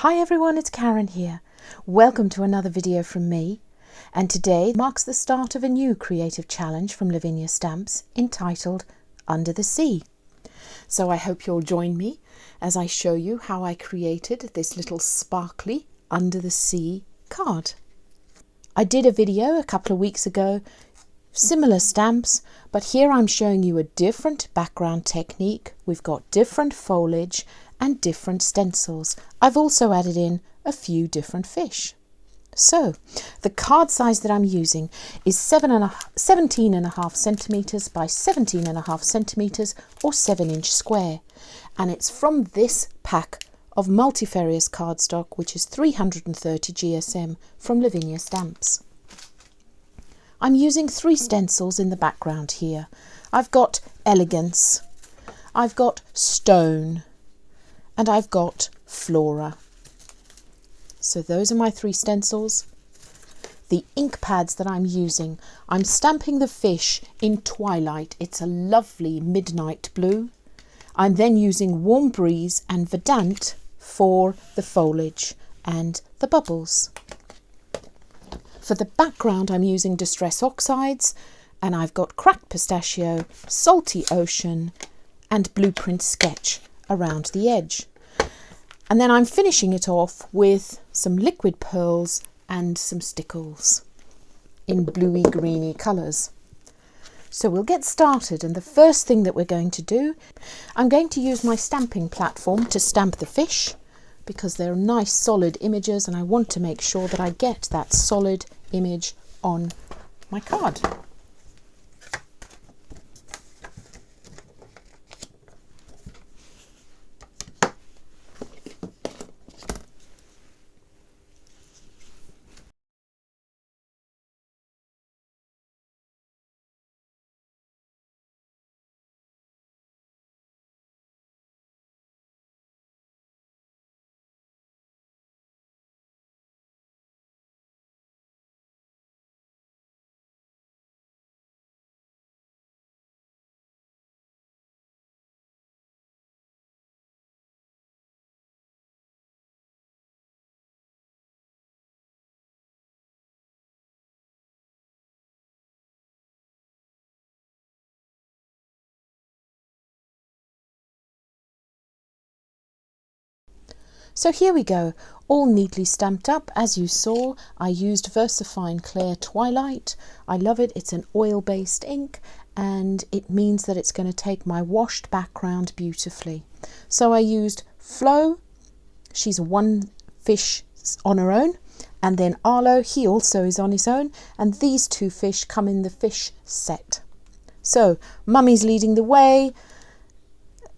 Hi everyone, it's Karen here. Welcome to another video from me. And today marks the start of a new creative challenge from Lavinia Stamps entitled Under the Sea. So I hope you'll join me as I show you how I created this little sparkly Under the Sea card. I did a video a couple of weeks ago, similar stamps, but here I'm showing you a different background technique. We've got different foliage and different stencils. I've also added in a few different fish. So the card size that I'm using is 17.5 centimeters by 17.5 centimeters or 7-inch square, and it's from this pack of multifarious cardstock, which is 330 GSM from Lavinia Stamps. I'm using 3 stencils in the background here. I've got Elegance, I've got Stone, and I've got Flora. So those are my 3 stencils. The ink pads that I'm using, I'm stamping the fish in Twilight. It's a lovely midnight blue. I'm then using Warm Breeze and Verdant for the foliage and the bubbles. For the background, I'm using Distress Oxides, and I've got Cracked Pistachio, Salty Ocean, and Blueprint Sketch around the edge. And then I'm finishing it off with some liquid pearls and some stickles in bluey greeny colours. So we'll get started, and the first thing that we're going to do, I'm going to use my stamping platform to stamp the fish because they're nice solid images and I want to make sure that I get that solid image on my card. So here we go, all neatly stamped up. As you saw, I used VersaFine Clear Twilight. I love it. It's an oil-based ink and it means that it's going to take my washed background beautifully. So I used Flo, she's one fish on her own, and then Arlo, he also is on his own, and these 2 fish come in the fish set. So Mummy's leading the way,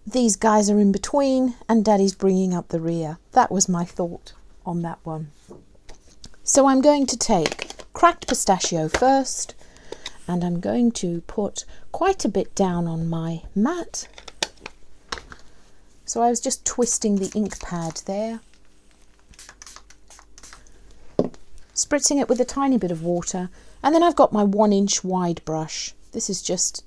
these guys are in between, and Daddy's bringing up the rear. That was my thought on that one. So I'm going to take Cracked Pistachio first, and I'm going to put quite a bit down on my mat. So I was just twisting the ink pad there, spritzing it with a tiny bit of water, and then I've got my 1-inch wide brush. This is just,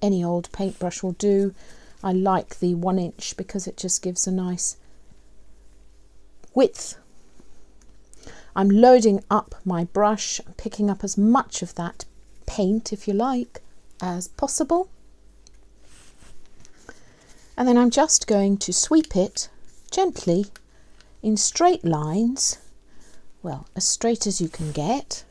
any old paintbrush will do. I like the 1-inch because it just gives a nice width. I'm loading up my brush, picking up as much of that paint, if you like, as possible. And then I'm just going to sweep it gently in straight lines, well, as straight as you can get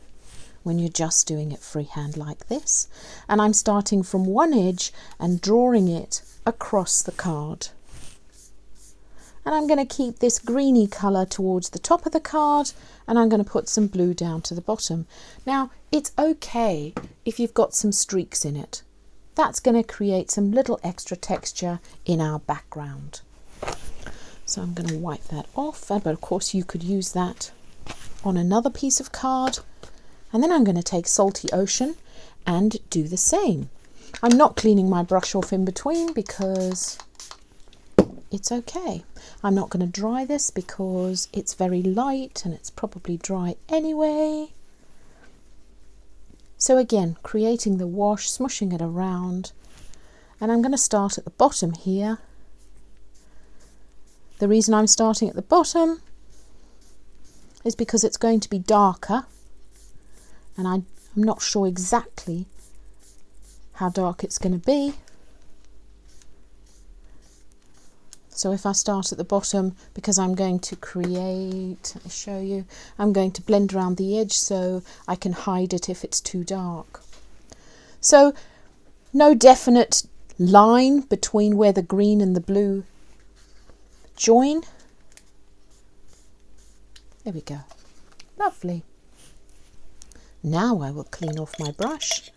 when you're just doing it freehand like this. And I'm starting from one edge and drawing it across the card. And I'm going to keep this greeny colour towards the top of the card, and I'm going to put some blue down to the bottom. Now, it's okay if you've got some streaks in it. That's going to create some little extra texture in our background. So I'm going to wipe that off, but of course you could use that on another piece of card. And then I'm going to take Salty Ocean and do the same. I'm not cleaning my brush off in between because it's okay. I'm not going to dry this because it's very light and it's probably dry anyway. So again, creating the wash, smushing it around, and I'm going to start at the bottom here The reason I'm starting at the bottom is because it's going to be darker, and I'm not sure exactly how dark it's going to be. So if I start at the bottom, because I'm going to create, let me show you, I'm going to blend around the edge so I can hide it if it's too dark. So no definite line between where the green and the blue join. There we go. Lovely. Now I will clean off my brush,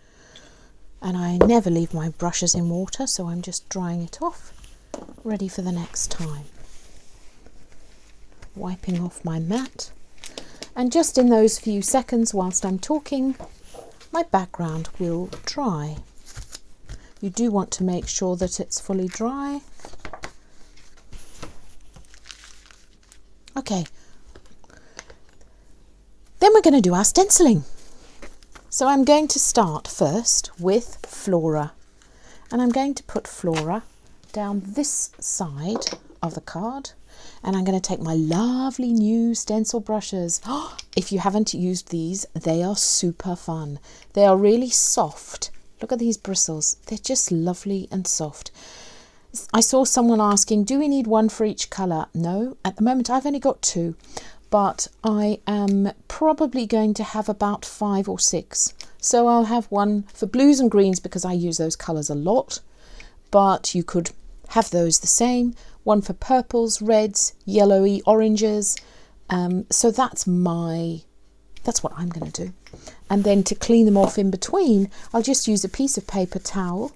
and I never leave my brushes in water, so I'm just drying it off, ready for the next time. Wiping off my mat, and just in those few seconds whilst I'm talking, my background will dry. You do want to make sure that it's fully dry. Okay, then we're going to do our stenciling. So I'm going to start first with Flora, and I'm going to put Flora down this side of the card, and I'm going to take my lovely new stencil brushes. If you haven't used these, they are super fun. They are really soft. Look at these bristles. They're just lovely and soft. I saw someone asking, do we need one for each colour? No, at the moment I've only got 2, but I am probably going to have about 5 or 6. So I'll have one for blues and greens because I use those colours a lot, but you could have those the same. One for purples, reds, yellowy, oranges. So that's what I'm going to do. And then to clean them off in between, I'll just use a piece of paper towel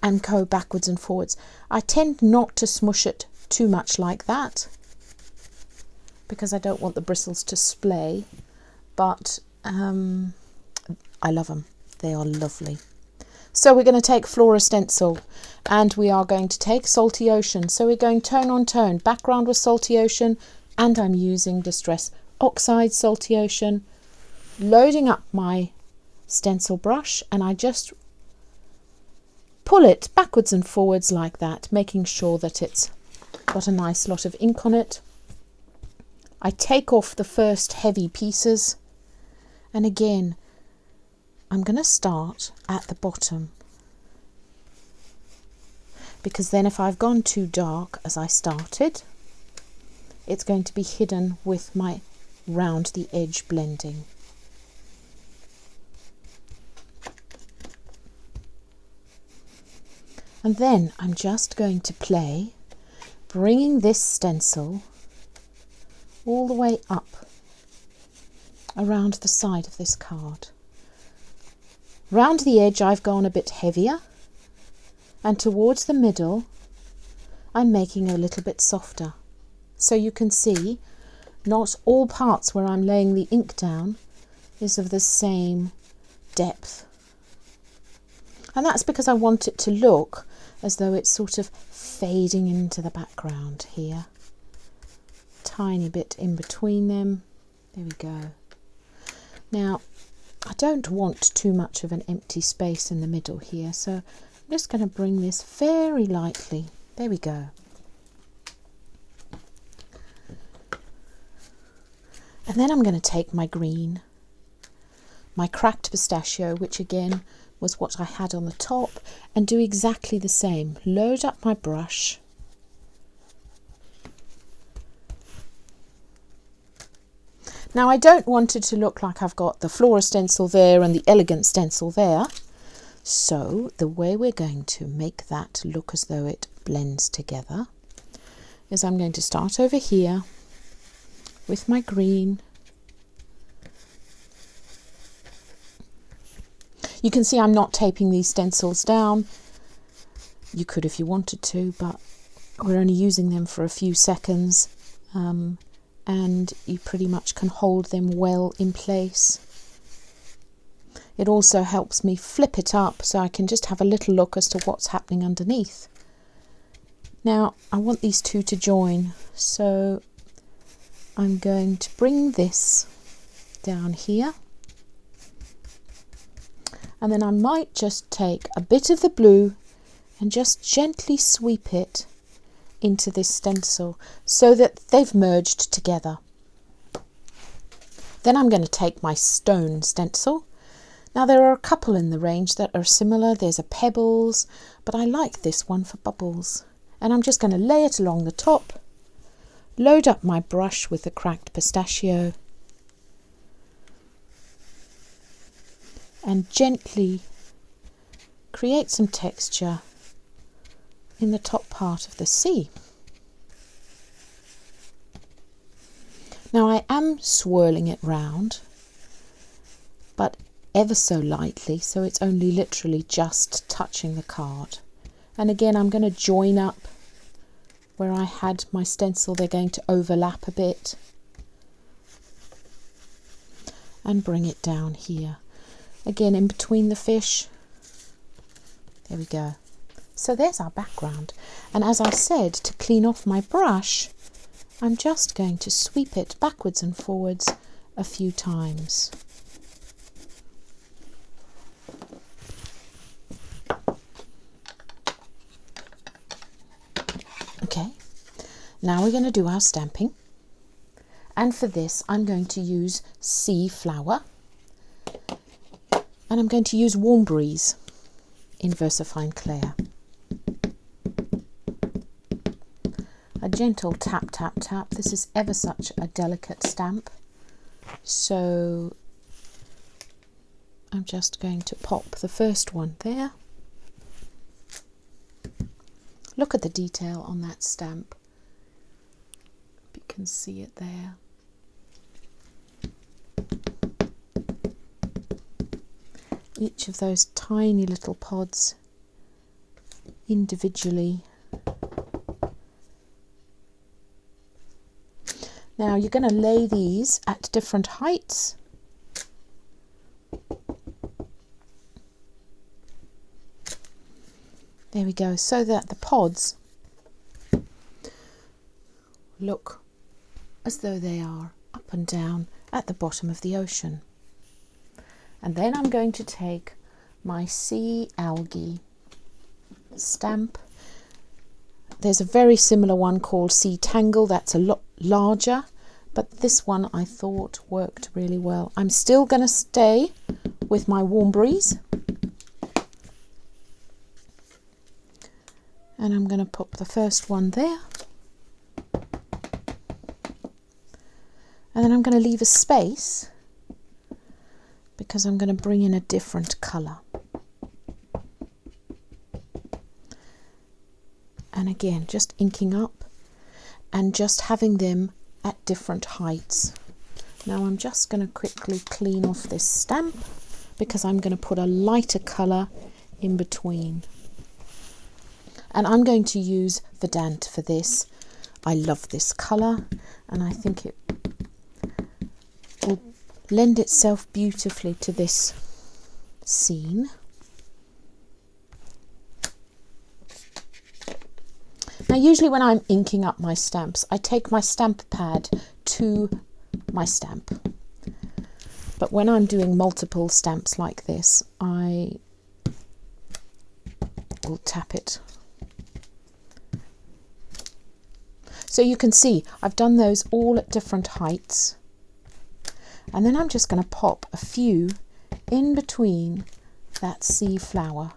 and go backwards and forwards. I tend not to smush it too much like that because I don't want the bristles to splay, but I love them. They are lovely. So we're going to take Flora Stencil, and we are going to take Salty Ocean. So we're going tone on tone. Background was Salty Ocean, and I'm using Distress Oxide Salty Ocean. Loading up my stencil brush, and I just pull it backwards and forwards like that, making sure that it's got a nice lot of ink on it. I take off the first heavy pieces, and again I'm going to start at the bottom, because then if I've gone too dark as I started, it's going to be hidden with my round the edge blending. And then I'm just going to play, bringing this stencil all the way up around the side of this card. Round the edge I've gone a bit heavier, and towards the middle I'm making a little bit softer. So you can see not all parts where I'm laying the ink down is of the same depth. And that's because I want it to look as though it's sort of fading into the background here. Tiny bit in between them. There we go. Now, I don't want too much of an empty space in the middle here, so I'm just going to bring this very lightly. There we go. And then I'm going to take my green, my cracked pistachio, which again was what I had on the top, and do exactly the same. Load up my brush, now I don't want it to look like I've got the Flora stencil there and the Elegant stencil there, so the way we're going to make that look as though it blends together is I'm going to start over here with my green. You can see I'm not taping these stencils down. You could if you wanted to, but we're only using them for a few seconds, and you pretty much can hold them well in place. It also helps me flip it up so I can just have a little look as to what's happening underneath. Now I want these two to join, so I'm going to bring this down here. And then I might just take a bit of the blue and just gently sweep it into this stencil so that they've merged together. Then I'm going to take my stone stencil. Now there are a couple in the range that are similar. There's a pebbles, but I like this one for bubbles. And I'm just going to lay it along the top, load up my brush with the cracked pistachio, and gently create some texture in the top part of the C. Now I am swirling it round, but ever so lightly, so it's only literally just touching the card. And again, I'm going to join up where I had my stencil. They're going to overlap a bit and bring it down here. Again, in between the fish. There we go. So there's our background. And as I said, to clean off my brush, I'm just going to sweep it backwards and forwards a few times. Okay, now we're going to do our stamping. And for this, I'm going to use sea flower. And I'm going to use Warm Breeze in VersaFine Clair. A gentle tap, tap, tap. This is ever such a delicate stamp. So I'm just going to pop the first one there. Look at the detail on that stamp. You can see it there. Each of those tiny little pods individually. Now you're going to lay these at different heights. There we go, so that the pods look as though they are up and down at the bottom of the ocean. And then I'm going to take my sea algae stamp. There's a very similar one called Sea Tangle that's a lot larger, but this one I thought worked really well. I'm still going to stay with my Warm Breeze. And I'm going to pop the first one there. And then I'm going to leave a space because I'm going to bring in a different colour. And again, just inking up and just having them at different heights. Now I'm just going to quickly clean off this stamp because I'm going to put a lighter colour in between. And I'm going to use Verdant for this. I love this colour and I think it will lend itself beautifully to this scene. Now usually when I'm inking up my stamps, I take my stamp pad to my stamp. But when I'm doing multiple stamps like this, I will tap it. So you can see I've done those all at different heights. And then I'm just going to pop a few in between that sea flower.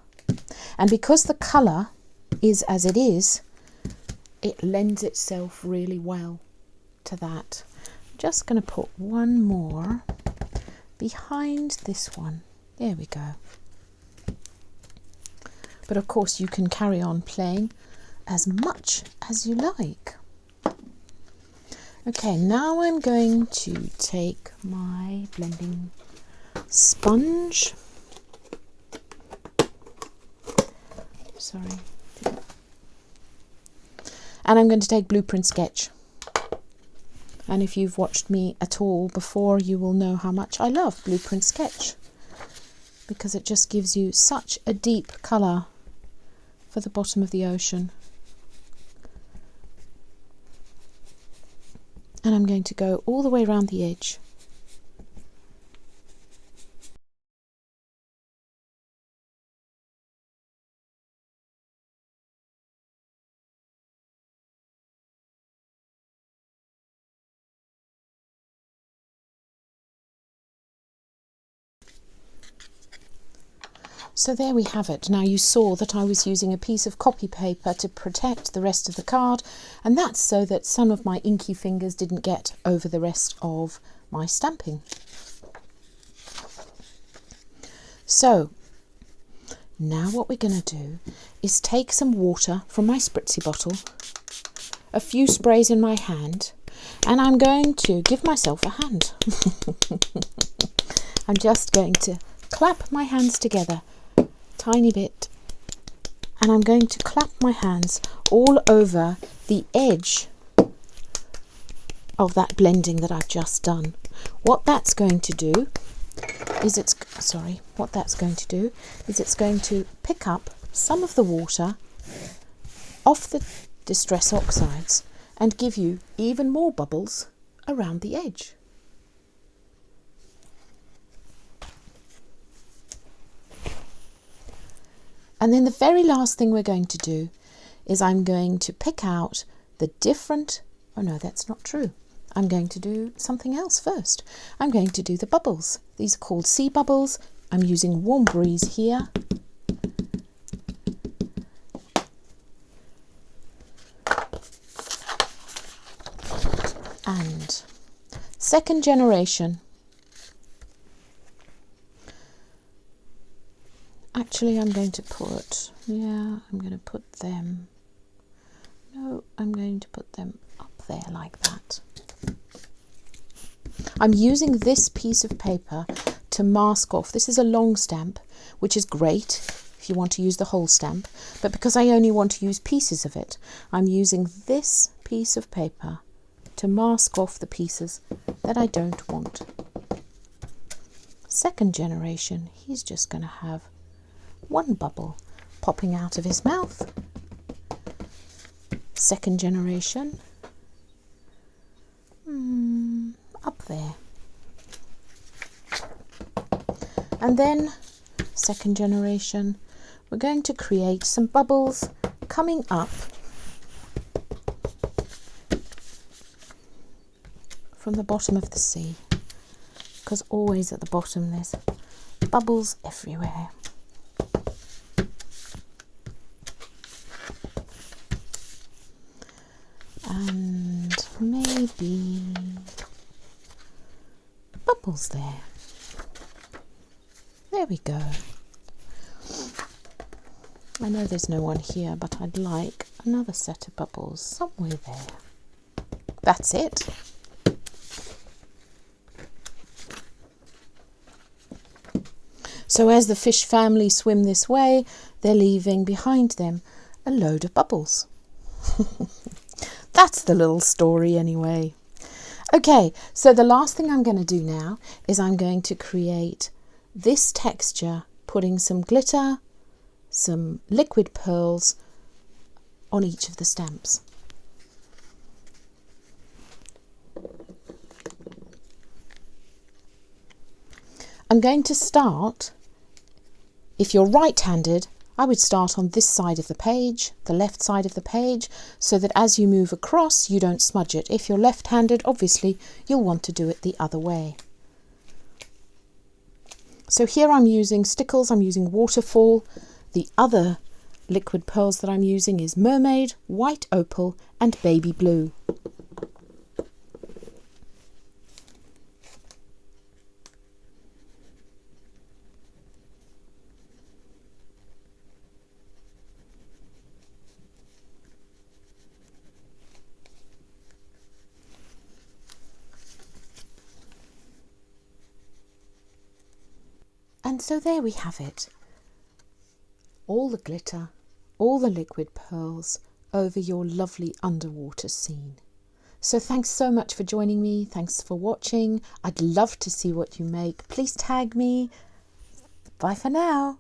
And because the colour is as it is, it lends itself really well to that. I'm just going to put one more behind this one. There we go. But of course you can carry on playing as much as you like. Okay, now I'm going to take my blending sponge. Sorry. And I'm going to take Blueprint Sketch. And if you've watched me at all before, you will know how much I love Blueprint Sketch, because it just gives you such a deep colour for the bottom of the ocean. And I'm going to go all the way around the edge. So there we have it. Now you saw that I was using a piece of copy paper to protect the rest of the card, and that's so that some of my inky fingers didn't get over the rest of my stamping. So now what we're going to do is take some water from my spritzy bottle, a few sprays in my hand, and I'm going to give myself a hand. I'm just going to clap my hands together tiny bit, and I'm going to clap my hands all over the edge of that blending that I've just done. What that's going to do is it's going to pick up some of the water off the Distress Oxides and give you even more bubbles around the edge. And then the very last thing we're going to do is I'm going to pick out the different, oh no, that's not true. I'm going to do something else first. I'm going to do the bubbles. These are called sea bubbles. I'm using Warm Breeze here. And second generation. Actually, I'm going to put them. No, I'm going to put them up there like that. I'm using this piece of paper to mask off. This is a long stamp, which is great if you want to use the whole stamp, but because I only want to use pieces of it, I'm using this piece of paper to mask off the pieces that I don't want. Second generation, he's just going to have one bubble popping out of his mouth. Second generation, up there. And then second generation, we're going to create some bubbles coming up from the bottom of the sea, because always at the bottom there's bubbles everywhere. And maybe bubbles there. There we go. I know there's no one here, but I'd like another set of bubbles somewhere there. That's it. So as the fish family swim this way, they're leaving behind them a load of bubbles. That's the little story anyway. Okay, so the last thing I'm going to do now is I'm going to create this texture, putting some glitter, some liquid pearls on each of the stamps. I'm going to start, if you're right-handed, I would start on this side of the page, the left side of the page, so that as you move across, you don't smudge it. If you're left-handed, obviously, you'll want to do it the other way. So here I'm using stickles, I'm using waterfall. The other liquid pearls that I'm using is mermaid, white opal, and baby blue. And so there we have it. All the glitter, all the liquid pearls over your lovely underwater scene. So thanks so much for joining me. Thanks for watching. I'd love to see what you make. Please tag me. Bye for now.